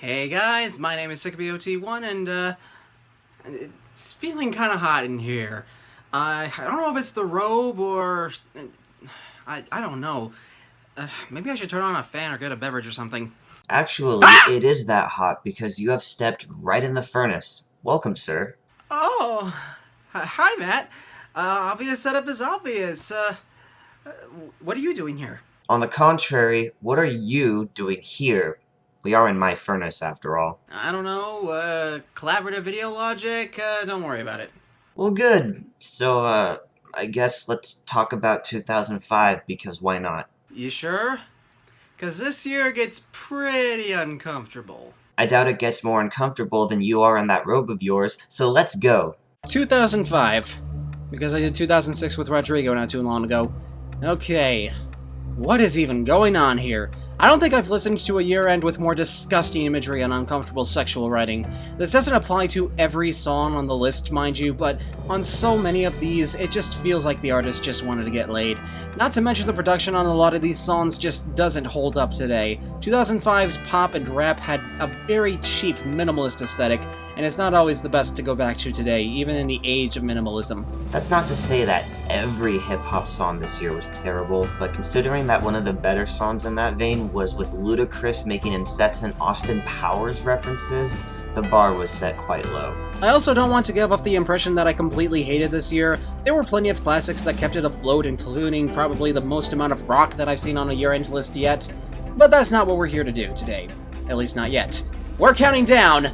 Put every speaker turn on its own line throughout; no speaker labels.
Hey guys, my name is SickBOT1 and it's feeling kind of hot in here. I don't know if it's the robe or I don't know. Maybe I should turn on a fan or get a beverage or something.
Actually, it is that hot because you have stepped right in the furnace. Welcome, sir.
Oh, hi Matt. Obvious setup is obvious. What are you doing here?
On the contrary, what are you doing here? We are in my furnace, after all.
I don't know. Collaborative video logic. Don't worry about it.
Well, good. So, I guess let's talk about 2005, because why not?
You sure? 'Cause this year gets pretty uncomfortable.
I doubt it gets more uncomfortable than you are in that robe of yours, so let's go.
2005. Because I did 2006 with Rodrigo not too long ago. Okay. What is even going on here? I don't think I've listened to a year-end with more disgusting imagery and uncomfortable sexual writing. This doesn't apply to every song on the list, mind you, but on so many of these, it just feels like the artist just wanted to get laid. Not to mention the production on a lot of these songs just doesn't hold up today. 2005's pop and rap had a very cheap, minimalist aesthetic, and it's not always the best to go back to today, even in the age of minimalism.
That's not to say that every hip-hop song this year was terrible, but considering that one of the better songs in that vein was with Ludacris making incessant Austin Powers references, the bar was set quite low.
I also don't want to give off the impression that I completely hated this year. There were plenty of classics that kept it afloat, including probably the most amount of rock that I've seen on a year-end list yet. But that's not what we're here to do today. At least not yet. We're counting down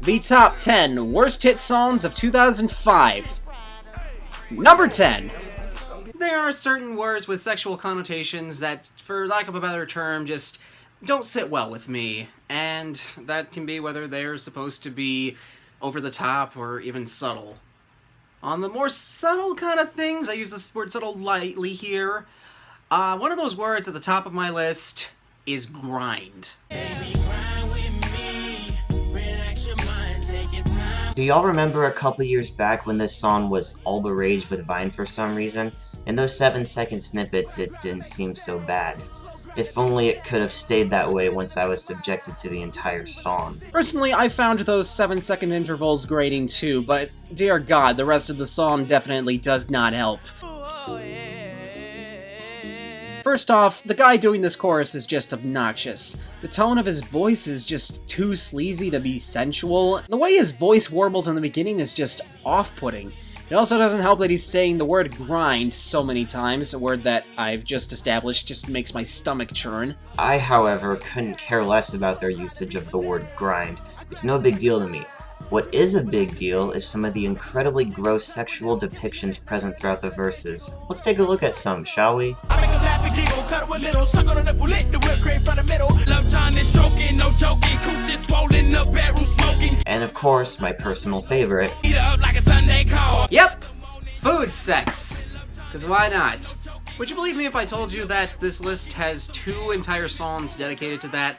the top 10 worst hit songs of 2005. Number 10. There are certain words with sexual connotations that, for lack of a better term, just don't sit well with me. And that can be whether they're supposed to be over the top or even subtle. On the more subtle kind of things, I use this word subtle lightly here. One of those words at the top of my list is grind.
Do y'all remember a couple years back when this song was all the rage with Vine for some reason? In those 7-second snippets, it didn't seem so bad. If only it could have stayed that way once I was subjected to the entire song.
Personally, I found those 7-second intervals grating too, but dear God, the rest of the song definitely does not help. First off, the guy doing this chorus is just obnoxious. The tone of his voice is just too sleazy to be sensual. The way his voice warbles in the beginning is just off-putting. It also doesn't help that he's saying the word grind so many times, a word that I've just established just makes my stomach churn.
I, however, couldn't care less about their usage of the word grind. It's no big deal to me. What is a big deal is some of the incredibly gross sexual depictions present throughout the verses. Let's take a look at some, shall we? And of course, my personal favorite.
Yep! Food sex! Cause why not? Would you believe me if I told you that this list has 2 entire songs dedicated to that?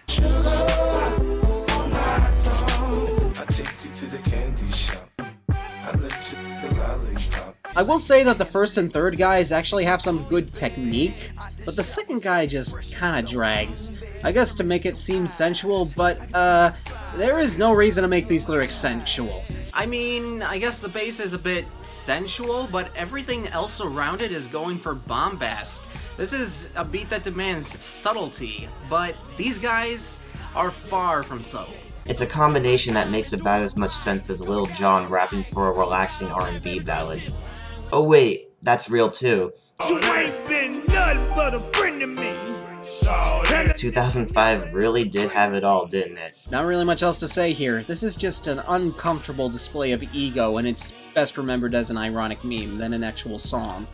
I will say that the first and third guys actually have some good technique, but the second guy just kinda drags. I guess to make it seem sensual, but, there is no reason to make these lyrics sensual. I mean, I guess the bass is a bit sensual, but everything else around it is going for bombast. This is a beat that demands subtlety, but these guys are far from subtle.
It's a combination that makes about as much sense as Lil Jon rapping for a relaxing R&B ballad. Oh wait, that's real too. You ain't been nothing but a friend to me. 2005 really did have it all, didn't it?
Not really much else to say here. This is just an uncomfortable display of ego, and it's best remembered as an ironic meme than an actual song.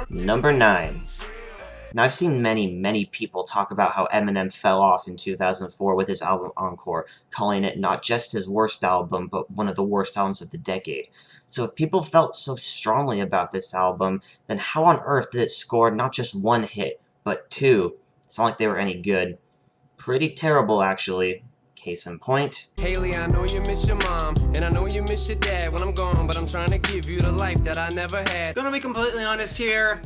Number 9. Now, I've seen many people talk about how Eminem fell off in 2004 with his album Encore, calling it not just his worst album, but one of the worst albums of the decade. So if people felt so strongly about this album, then how on earth did it score not just 1 hit, but 2? It's not like they were any good. Pretty terrible, actually. Case in point.
Haley, I know you miss your mom, and I know you miss your dad when I'm gone, but I'm trying to give you the life that I never had.
Gonna be completely honest here,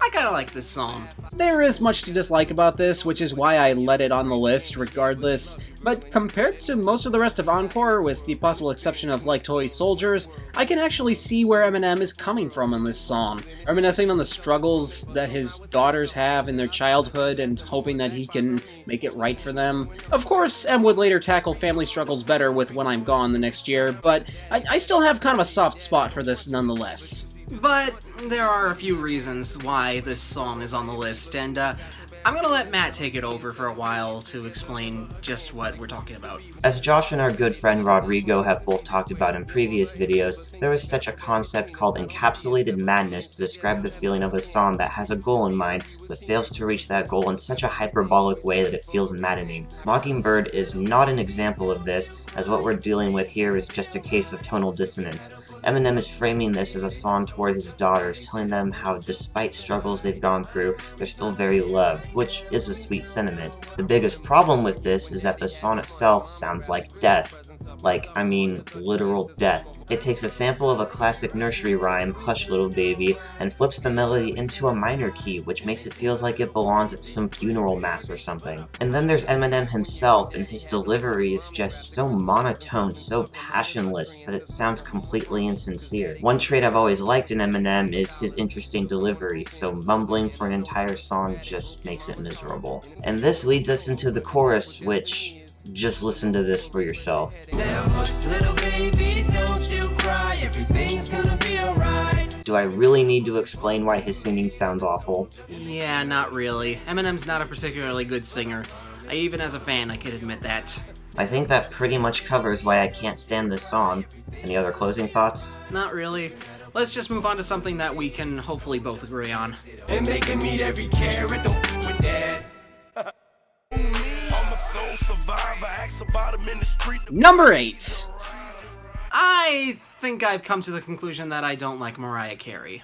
I kinda like this song. There is much to dislike about this, which is why I let it on the list regardless, but compared to most of the rest of Encore, with the possible exception of Like Toy Soldiers, I can actually see where Eminem is coming from in this song. Reminiscing on the struggles that his daughters have in their childhood and hoping that he can make it right for them. Of course, M would later tackle family struggles better with When I'm Gone the next year, but I still have kind of a soft spot for this nonetheless. But there are a few reasons why this song is on the list, and I'm gonna let Matt take it over for a while to explain just what we're talking about.
As Josh and our good friend Rodrigo have both talked about in previous videos, there is such a concept called encapsulated madness to describe the feeling of a song that has a goal in mind, but fails to reach that goal in such a hyperbolic way that it feels maddening. Mockingbird is not an example of this, as what we're dealing with here is just a case of tonal dissonance. Eminem is framing this as a song toward his daughters, telling them how despite struggles they've gone through, they're still very loved, which is a sweet sentiment. The biggest problem with this is that the song itself sounds like death. Like, I mean, literal death. It takes a sample of a classic nursery rhyme, Hush Little Baby, and flips the melody into a minor key, which makes it feel like it belongs at some funeral mass or something. And then there's Eminem himself, and his delivery is just so monotone, so passionless, that it sounds completely insincere. One trait I've always liked in Eminem is his interesting delivery, so mumbling for an entire song just makes it miserable. And this leads us into the chorus, which... just listen to this for yourself.
Now, hush, little baby, don't you cry, everything's gonna be alright.
Do I really need to explain why his singing sounds awful?
Yeah, not really. Eminem's not a particularly good singer. Even as a fan, I can admit that.
I think that pretty much covers why I can't stand this song. Any other closing thoughts?
Not really. Let's just move on to something that we can hopefully both agree on.
And they can meet every carrot, don't f with that.
Number 8! I think I've come to the conclusion that I don't like Mariah Carey.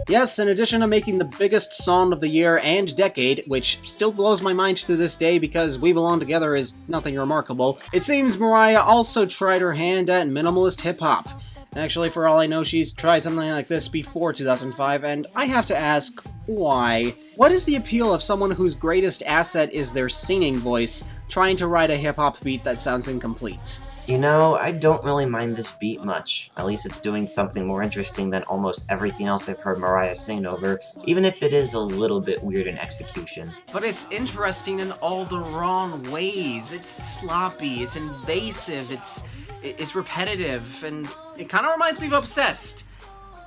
Yes, in addition to making the biggest song of the year and decade, which still blows my mind to this day because We Belong Together is nothing remarkable, it seems Mariah also tried her hand at minimalist hip-hop. Actually, for all I know, she's tried something like this before 2005, and I have to ask, why? What is the appeal of someone whose greatest asset is their singing voice, trying to write a hip-hop beat that sounds incomplete?
You know, I don't really mind this beat much. At least it's doing something more interesting than almost everything else I've heard Mariah sing over, even if it is a little bit weird in execution.
But it's interesting in all the wrong ways. It's sloppy, it's invasive, it's repetitive, and it kind of reminds me of Obsessed.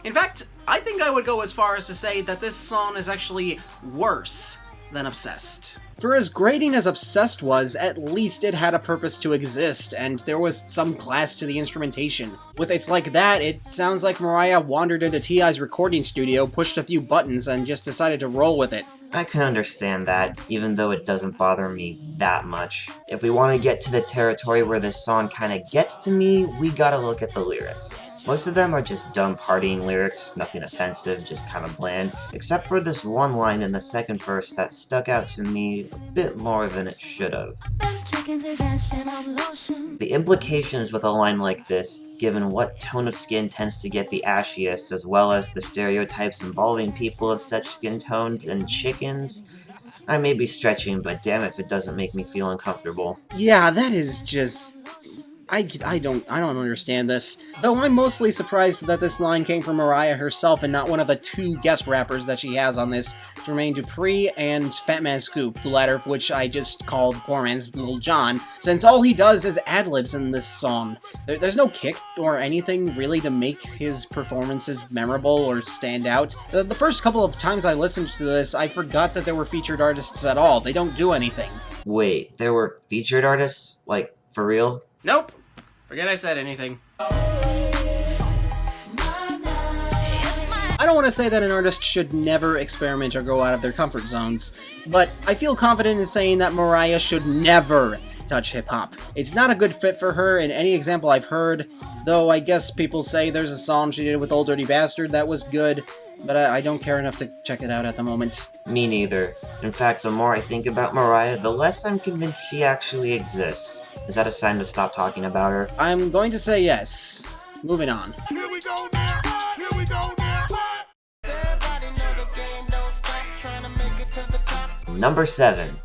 In fact, I think I would go as far as to say that this song is actually worse than Obsessed. For as grating as Obsessed was, at least it had a purpose to exist, and there was some class to the instrumentation. With It's Like That, it sounds like Mariah wandered into T.I.'s recording studio, pushed a few buttons, and just decided to roll with it.
I can understand that, even though it doesn't bother me that much. If we want to get to the territory where this song kinda gets to me, we gotta look at the lyrics. Most of them are just dumb partying lyrics, nothing offensive, just kinda bland, except for this one line in the second verse that stuck out to me a bit more than it should have. The implications with a line like this, given what tone of skin tends to get the ashiest, as well as the stereotypes involving people of such skin tones and chickens, I may be stretching, but damn if it doesn't make me feel uncomfortable.
Yeah, that is just... I don't understand this. Though I'm mostly surprised that this line came from Mariah herself and not one of the two guest rappers that she has on this, Jermaine Dupri and Fat Man Scoop, the latter of which I just called Poor Man's Lil Jon, since all he does is ad-libs in this song. There's no kick or anything really to make his performances memorable or stand out. The first couple of times I listened to this, I forgot that there were featured artists at all. They don't do anything.
Wait, there were featured artists? Like, for real?
Nope. Forget I said anything. I don't want to say that an artist should never experiment or go out of their comfort zones, but I feel confident in saying that Mariah should never touch hip-hop. It's not a good fit for her in any example I've heard, though I guess people say there's a song she did with Old Dirty Bastard that was good, but I don't care enough to check it out at the moment.
Me neither. In fact, the more I think about Mariah, the less I'm convinced she actually exists. Is that a sign to stop talking about her?
I'm going to say yes. Moving on.
Here we go now. Here we go now.
Everybody know the game don't stop, trying to make it to the top.
Number 7.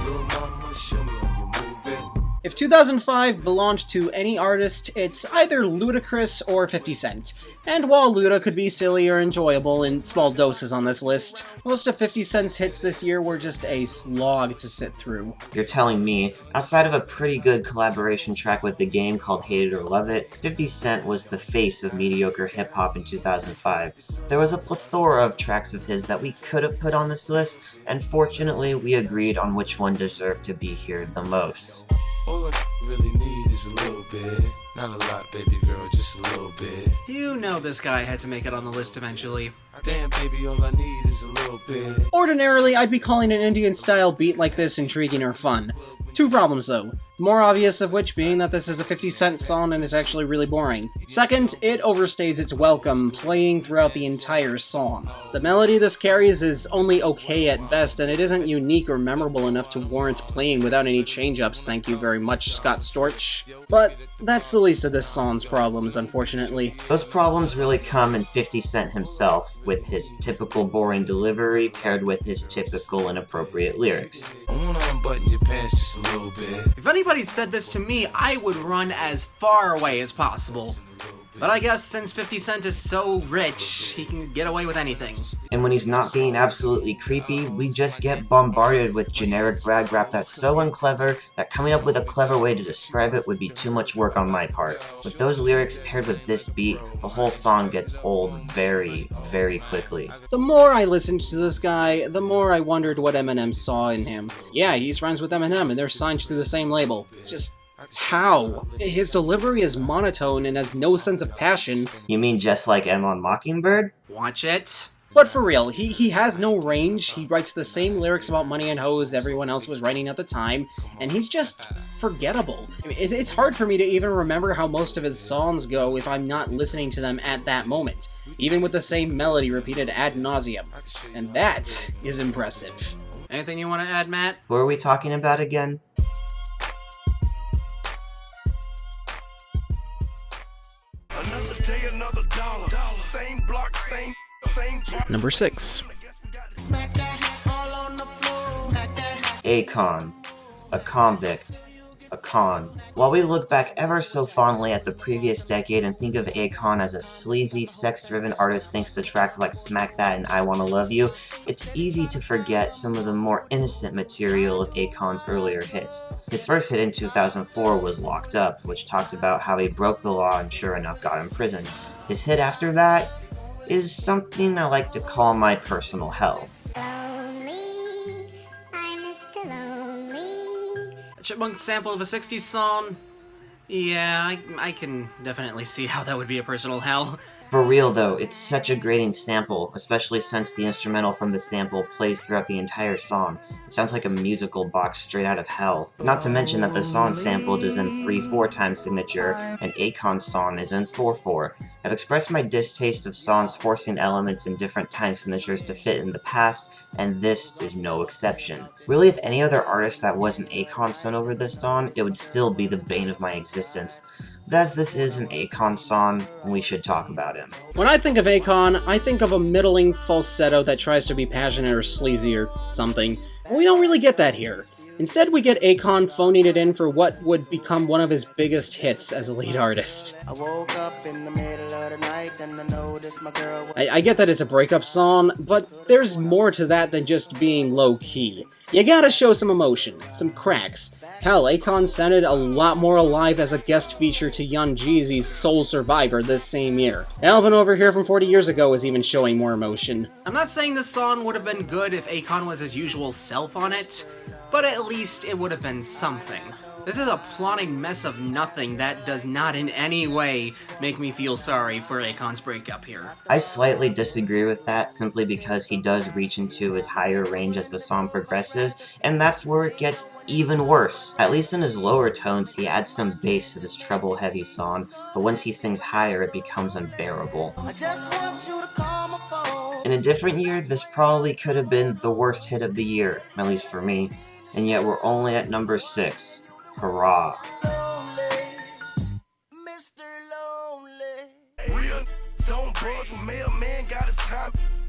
Little mama, show me how you move it.
If 2005 belonged to any artist, it's either Ludacris or 50 Cent. And while Luda could be silly or enjoyable in small doses on this list, most of 50 Cent's hits this year were just a slog to sit through.
You're telling me, outside of a pretty good collaboration track with The Game called Hate It or Love It, 50 Cent was the face of mediocre hip-hop in 2005. There was a plethora of tracks of his that we could have put on this list, and fortunately we agreed on which one deserved to be here the most.
All I really need is a little bit. Not a lot, baby girl, just a little bit.
You know this guy had to make it on the list eventually.
Damn, baby, all I need is a little bit.
Ordinarily, I'd be calling an Indian-style beat like this intriguing or fun. Two problems though. The more obvious of which being that this is a 50 Cent song and is actually really boring. Second, it overstays its welcome, playing throughout the entire song. The melody this carries is only okay at best, and it isn't unique or memorable enough to warrant playing without any change-ups, thank you very much, Scott Storch. But that's the least of this song's problems, unfortunately.
Those problems really come in 50 Cent himself, with his typical boring delivery paired with his typical inappropriate lyrics.
I wanna unbutton your pants just a little bit.
If anybody said this to me, I would run as far away as possible. But I guess since 50 Cent is so rich, he can get away with anything.
And when he's not being absolutely creepy, we just get bombarded with generic brag rap that's so unclever that coming up with a clever way to describe it would be too much work on my part. With those lyrics paired with this beat, the whole song gets old very, very quickly.
The more I listened to this guy, the more I wondered what Eminem saw in him. Yeah, he's friends with Eminem and they're signed to the same label. Just how? His delivery is monotone and has no sense of passion.
You mean just like M on Mockingbird?
Watch it. But for real, he has no range, he writes the same lyrics about money and hoes everyone else was writing at the time, and he's just forgettable. I mean, it's hard for me to even remember how most of his songs go if I'm not listening to them at that moment, even with the same melody repeated ad nauseum. And that is impressive. Anything you want to add, Matt?
What are we talking about again?
Another day, another dollar. Same block, same drop.
Number 6.
Smack that all on the floor. Smack that.
Akon. A convict. A con. While we look back ever so fondly at the previous decade and think of Akon as a sleazy, sex-driven artist thanks to tracks like Smack That and I Wanna Love You, it's easy to forget some of the more innocent material of Akon's earlier hits. His first hit in 2004 was Locked Up, which talked about how he broke the law and sure enough got imprisoned. His hit after that is something I like to call my personal hell.
Lonely, I'm Mr. Lonely.
A chipmunk sample of a 60s song? Yeah, I can definitely see how that would be a personal hell.
For real though, it's such a grating sample, especially since the instrumental from the sample plays throughout the entire song. It sounds like a musical box straight out of hell. Not to mention that the song sampled is in 3/4 time signature, and Akon's song is in 4/4. I've expressed my distaste of songs forcing elements in different time signatures to fit in the past, and this is no exception. Really, if any other artist that wasn't Akon sung over this song, it would still be the bane of my existence. But as this is an Akon song, we should talk about him.
When I think of Akon, I think of a middling falsetto that tries to be passionate or sleazy or something. We don't really get that here. Instead, we get Akon phoning it in for what would become one of his biggest hits as a lead artist.
I woke up in the middle of the night and I noticed my girl.
I get that it's a breakup song, but there's more to that than just being low-key. You gotta show some emotion, some cracks. Hell, Akon sounded a lot more alive as a guest feature to Young Jeezy's Soul Survivor this same year. Alvin over here from 40 years ago is even showing more emotion. I'm not saying this song would have been good if Akon was his usual self on it, but at least it would have been something. This is a plotting mess of nothing that does not in any way make me feel sorry for Akon's breakup here.
I slightly disagree with that simply because he does reach into his higher range as the song progresses, and that's where it gets even worse. At least in his lower tones, he adds some bass to this treble-heavy song, but once he sings higher, it becomes unbearable.
I just want you to call my phone.
In a different year, this probably could have been the worst hit of the year, at least for me, and yet we're only at number 6. Hurrah.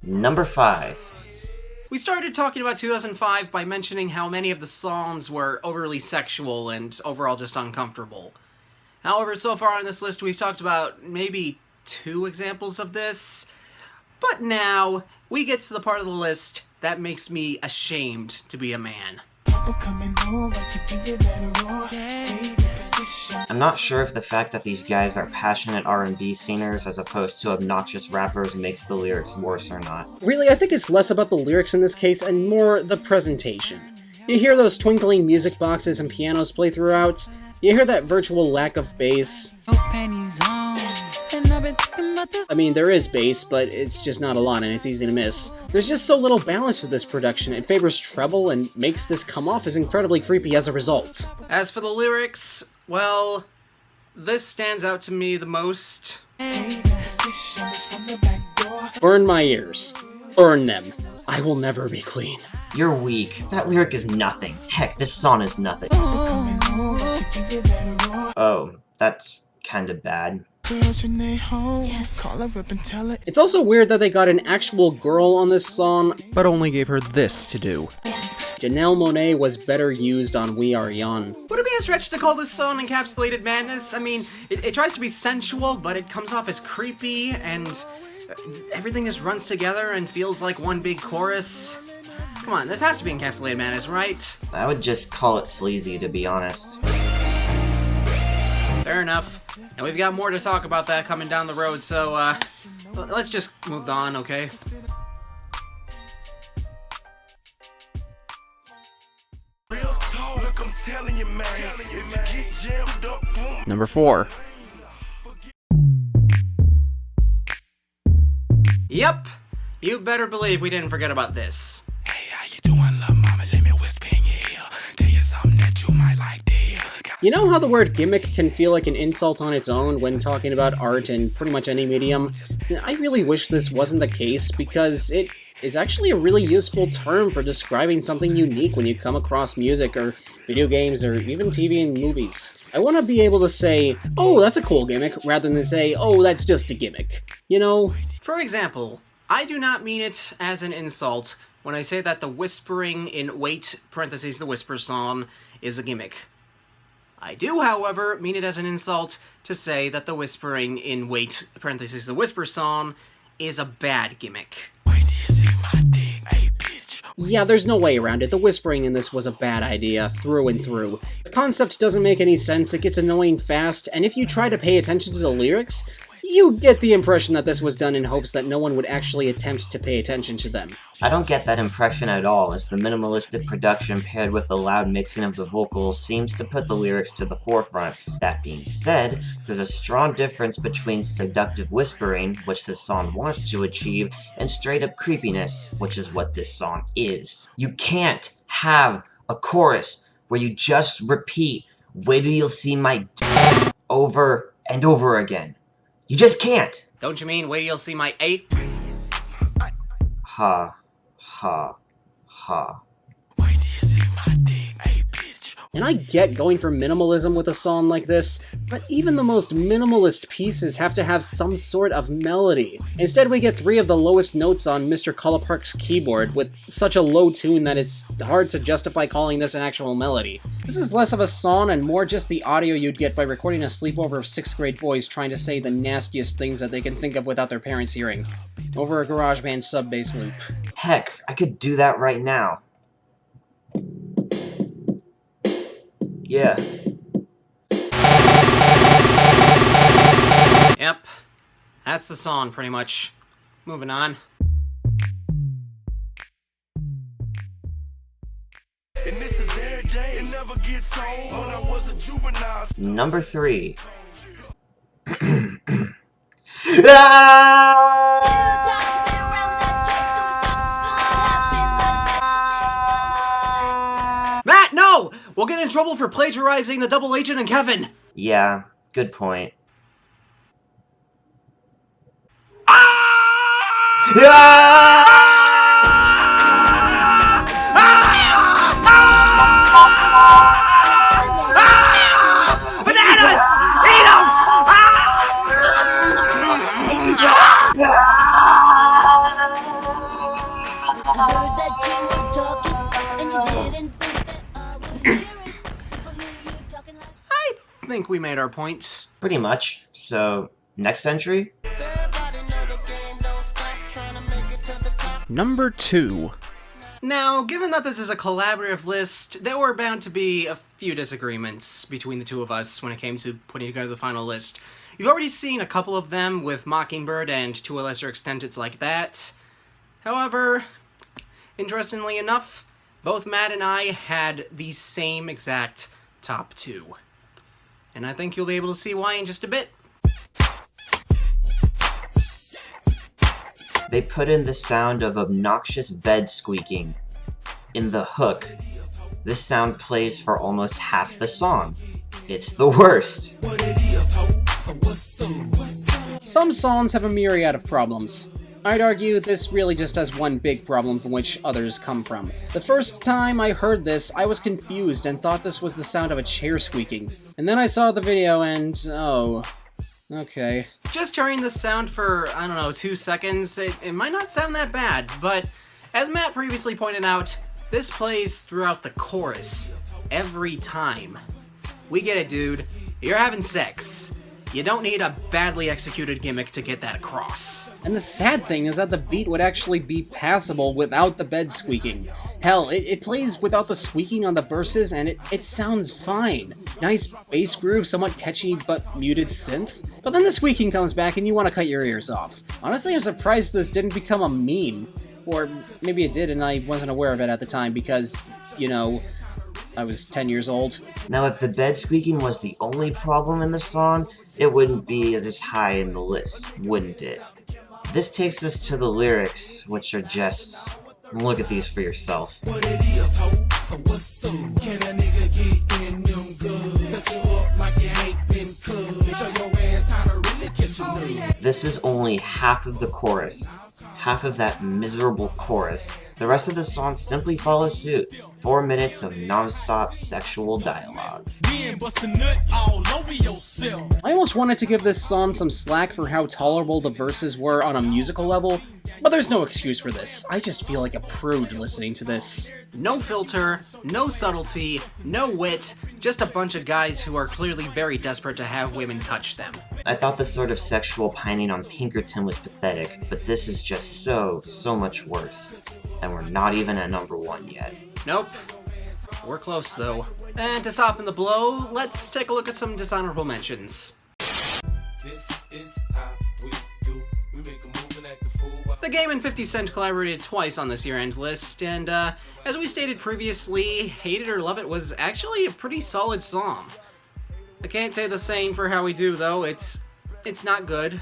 Number 5.
We started talking about 2005 by mentioning how many of the songs were overly sexual and overall just uncomfortable. However, so far on this list we've talked about maybe 2 examples of this, but now we get to the part of the list that makes me ashamed to be a man.
I'm not sure if the fact that these guys are passionate R&B singers as opposed to obnoxious rappers makes the lyrics worse or not.
Really, I think it's less about the lyrics in this case and more the presentation. You hear those twinkling music boxes and pianos play throughout, you hear that virtual lack of bass. I mean, there is bass, but it's just not a lot and it's easy to miss. There's just so little balance to this production. It favors treble and makes this come off as incredibly creepy as a result. As for the lyrics, well, this stands out to me the most. Burn my ears. Burn them. I will never be clean.
You're weak. That lyric is nothing. Heck, this song is nothing. Oh, that's kinda bad.
It's also weird that they got an actual girl on this song, but only gave her this to do. Janelle Monáe was better used on We Are Young. Would it be a stretch to call this song Encapsulated Madness? I mean, it tries to be sensual, but it comes off as creepy, and everything just runs together and feels like one big chorus. Come on, this has to be Encapsulated Madness, right?
I would just call it sleazy, to be honest.
Fair enough. And we've got more to talk about that coming down the road, so, let's just move on, okay? Number 4. Yep, you better believe we didn't forget about this.
Hey, how you doing, love mama? Let me whisper in your ear. Tell you something that you might like to hear.
You know how the word gimmick can feel like an insult on its own when talking about art in pretty much any medium? I really wish this wasn't the case, because it is actually a really useful term for describing something unique when you come across music or video games or even TV and movies. I want to be able to say, oh, that's a cool gimmick, rather than say, oh, that's just a gimmick. You know? For example, I do not mean it as an insult when I say that the whispering in Wait, parentheses, the Whisper song is a gimmick. I do, however, mean it as an insult to say that the whispering in Wait, parentheses, the Whisper song is a bad gimmick. Yeah, there's no way around it. The whispering in this was a bad idea, through and through. The concept doesn't make any sense, it gets annoying fast, and if you try to pay attention to the lyrics, you get the impression that this was done in hopes that no one would actually attempt to pay attention to them.
I don't get that impression at all, as the minimalistic production paired with the loud mixing of the vocals seems to put the lyrics to the forefront. That being said, there's a strong difference between seductive whispering, which this song wants to achieve, and straight-up creepiness, which is what this song is. You can't have a chorus where you just repeat, "Wait till you'll see my d," over and over again. You just can't.
Don't you mean wait till you'll see my ape?
Ha. Ha. Ha.
And I get going for minimalism with a song like this, but even the most minimalist pieces have to have some sort of melody. Instead, we get 3 of the lowest notes on Mr. Colorpark's keyboard with such a low tune that it's hard to justify calling this an actual melody. This is less of a song and more just the audio you'd get by recording a sleepover of 6th grade boys trying to say the nastiest things that they can think of without their parents hearing, over a GarageBand sub-bass loop.
Heck, I could do that right now. Yeah.
Yep. That's the song, pretty much. Moving on.
And this is every day, it never gets old. When I was a juvenile.
Number 3. Ah!
Matt, no! We'll get in trouble for plagiarizing the Double Agent and Kevin!
Yeah, good point.
Bananas! Eat 'em!
Heard that you were talking and you didn't think that I would hear it. But who you talking like?
I think we made our point.
Pretty much. So, next entry?
Number 2. Now, given that this is a collaborative list, there were bound to be a few disagreements between the two of us when it came to putting together the final list. You've already seen a couple of them with Mockingbird, and to a lesser extent it's like that. However, interestingly enough, both Matt and I had the same exact top 2. And I think you'll be able to see why in just a bit.
They put in the sound of obnoxious bed squeaking in the hook. This sound plays for almost half the song. It's the worst.
Some songs have a myriad of problems. I'd argue this really just has one big problem from which others come from. The first time I heard this, I was confused and thought this was the sound of a chair squeaking. And then I saw the video and, oh, okay. Just hearing this sound for, I don't know, 2 seconds, it might not sound that bad, but as Matt previously pointed out, this plays throughout the chorus, every time. We get it, dude. You're having sex. You don't need a badly executed gimmick to get that across. And the sad thing is that the beat would actually be passable without the bed squeaking. Hell, it plays without the squeaking on the verses, and it sounds fine. Nice bass groove, somewhat catchy but muted synth. But then the squeaking comes back and you want to cut your ears off. Honestly, I'm surprised this didn't become a meme. Or maybe it did and I wasn't aware of it at the time because, you know, I was 10 years old.
Now, if the bed squeaking was the only problem in the song, it wouldn't be this high in the list, wouldn't it? This takes us to the lyrics, which are just... look at these for yourself. This is only half of the chorus. Half of that miserable chorus. The rest of the song simply follows suit. 4 minutes of non-stop sexual dialogue.
I almost wanted to give this song some slack for how tolerable the verses were on a musical level, but there's no excuse for this. I just feel like a prude listening to this. No filter, no subtlety, no wit, just a bunch of guys who are clearly very desperate to have women touch them.
I thought the sort of sexual pining on Pinkerton was pathetic, but this is just so much worse. And we're not even at number 1 yet.
Nope. We're close, though. And to soften the blow, let's take a look at some dishonorable mentions. The Game and 50 Cent collaborated twice on this year-end list, and as we stated previously, Hate It or Love It was actually a pretty solid song. I can't say the same for How We Do, though. It's not good.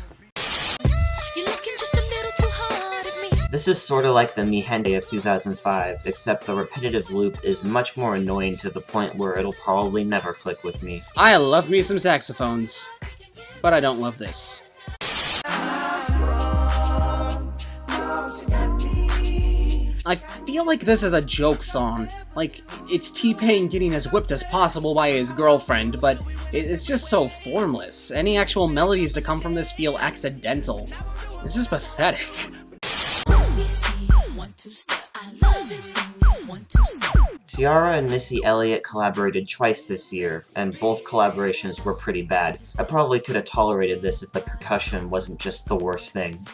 You're looking just a little too hard at me.
This is sorta like the Mi Gente of 2005, except the repetitive loop is much more annoying to the point where it'll probably never click with me.
I love me some saxophones, but I don't love this. I feel like this is a joke song. Like, it's T-Pain getting as whipped as possible by his girlfriend, but it's just so formless. Any actual melodies to come from this feel accidental. This is pathetic.
Ciara and Missy Elliott collaborated twice this year, and both collaborations were pretty bad. I probably could have tolerated this if the percussion wasn't just the worst thing.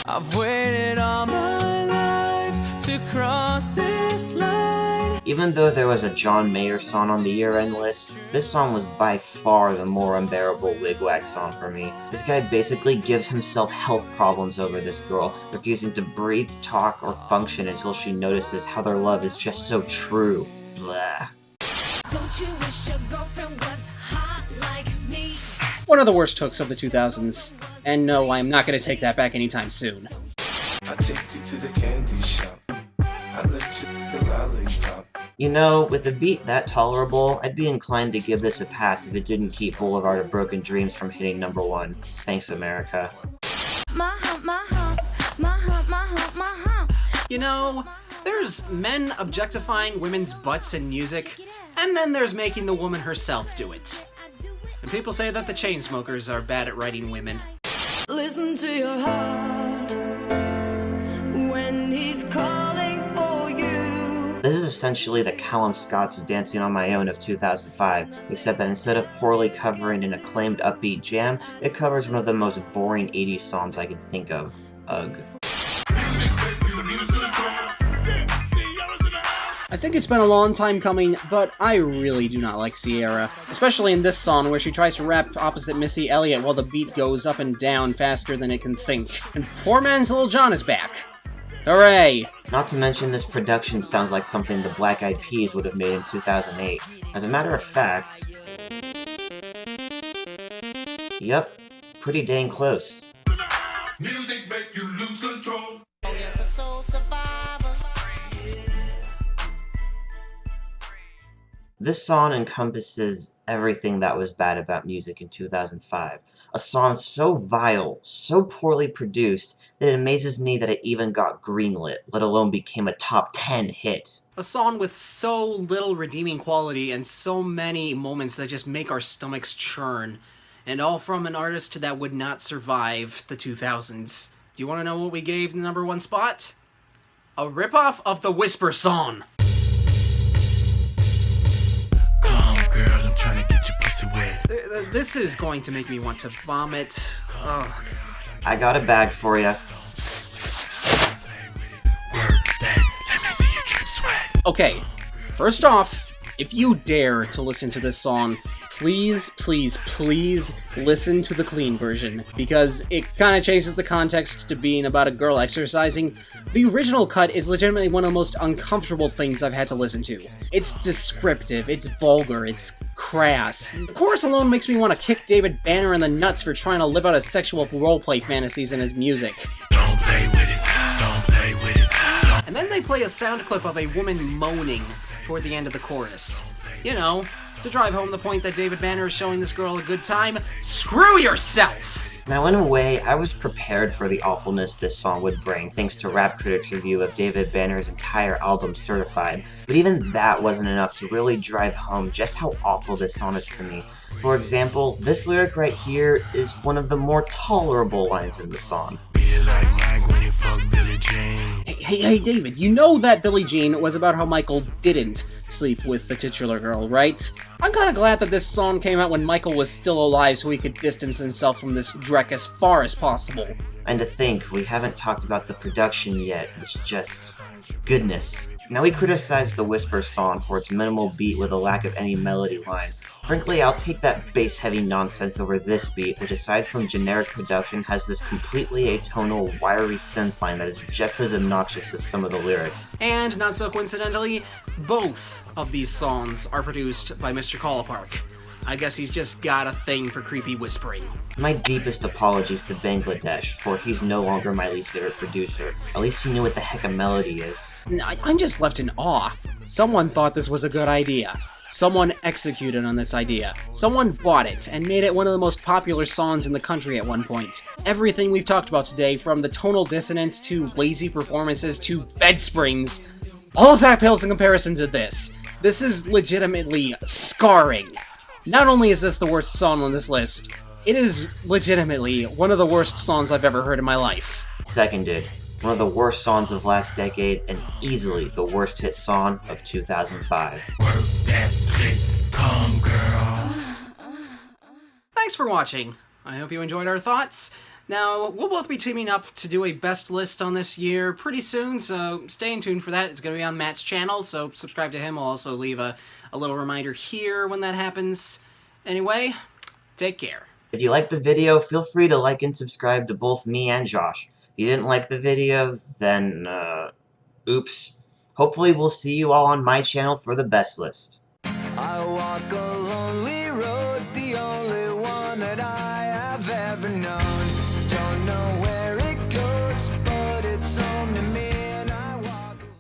I've waited all my life to cross this line.
Even though there was a John Mayer song on the year-end list, this song was by far the more unbearable wigwag song for me. This guy basically gives himself health problems over this girl, refusing to breathe, talk, or function until she notices how their love is just so true. Blah.
Don't you wish your girlfriend was hot like me?
One of the worst hooks of the 2000s. And no, I'm not gonna take that back anytime soon.
I take you to the candy shop. I let you the lollipop.
You know, with a beat that tolerable, I'd be inclined to give this a pass if it didn't keep Boulevard of Broken Dreams from hitting number 1. Thanks, America.
My hump, my hump, my hump, my
You know, there's men objectifying women's butts in music, and then there's making the woman herself do it. And people say that the Chainsmokers are bad at writing women.
Listen to your heart when he's calling for you.
This is essentially the Callum Scott's Dancing on My Own of 2005, except that instead of poorly covering an acclaimed upbeat jam, it covers one of the most boring 80s songs I can think of. Ugh.
I think it's been a long time coming, but I really do not like Sierra. Especially in this song where she tries to rap opposite Missy Elliott while the beat goes up and down faster than it can think. And poor man's Lil Jon is back. Hooray!
Not to mention this production sounds like something the Black Eyed Peas would have made in 2008. As a matter of fact... Yep, pretty dang close.
Music make you lose control.
This song encompasses everything that was bad about music in 2005. A song so vile, so poorly produced, that it amazes me that it even got greenlit, let alone became a top 10 hit.
A song with so little redeeming quality and so many moments that just make our stomachs churn. And all from an artist that would not survive the 2000s. Do you want to know what we gave the #1 spot? A ripoff of the Whisper song.
Girl, I'm trying to get your pussy wet.
This is going to make me want to vomit. Oh.
I got a bag for ya.
Work that, let me see you drip sweat.
Okay, first off, if you dare to listen to this song, please, please, please listen to the clean version, because it kind of changes the context to being about a girl exercising. The original cut is legitimately one of the most uncomfortable things I've had to listen to. It's descriptive, it's vulgar, it's crass. The chorus alone makes me want to kick David Banner in the nuts for trying to live out his sexual roleplay fantasies in his music.
Don't play with it, don't play with it.
And then they play a sound clip of a woman moaning toward the end of the chorus. You know, to drive home the point that David Banner is showing this girl a good time. Screw yourself!
Now, in a way, I was prepared for the awfulness this song would bring, thanks to Rap Critic's review of David Banner's entire album, Certified. But even that wasn't enough to really drive home just how awful this song is to me. For example, this lyric right here is one of the more tolerable lines in the song.
Beat it like Mike when you fuck Billie Jean.
Hey, David, you know that Billie Jean was about how Michael didn't sleep with the titular girl, right? I'm kinda glad that this song came out when Michael was still alive so he could distance himself from this dreck as far as possible.
And to think, we haven't talked about the production yet, which just... goodness. Now, we criticized the Whisper song for its minimal beat with a lack of any melody line. Frankly, I'll take that bass-heavy nonsense over this beat, which aside from generic production has this completely atonal, wiry synth line that is just as obnoxious as some of the lyrics.
And, not so coincidentally, both of these songs are produced by Mr. Kalapark. I guess he's just got a thing for creepy whispering.
My deepest apologies to Bangladesh, for he's no longer my least favorite producer. At least he knew what the heck a melody is.
I'm just left in awe. Someone thought this was a good idea. Someone executed on this idea. Someone bought it and made it one of the most popular songs in the country at one point. Everything we've talked about today, from the tonal dissonance to lazy performances to bed springs, all of that pales in comparison to this. This is legitimately scarring. Not only is this the worst song on this list, it is legitimately one of the worst songs I've ever heard in my life.
Seconded. One of the worst songs of last decade, and easily the worst hit song of 2005.
Work that click, come girl.
Thanks for watching. I hope you enjoyed our thoughts. Now, we'll both be teaming up to do a best list on this year pretty soon, so stay tuned for that. It's going to be on Matt's channel, so subscribe to him. I'll also leave a little reminder here when that happens. Anyway, take care.
If you liked the video, feel free to like and subscribe to both me and Josh. If you didn't like the video, then, oops. Hopefully we'll see you all on my channel for the best list.
I walk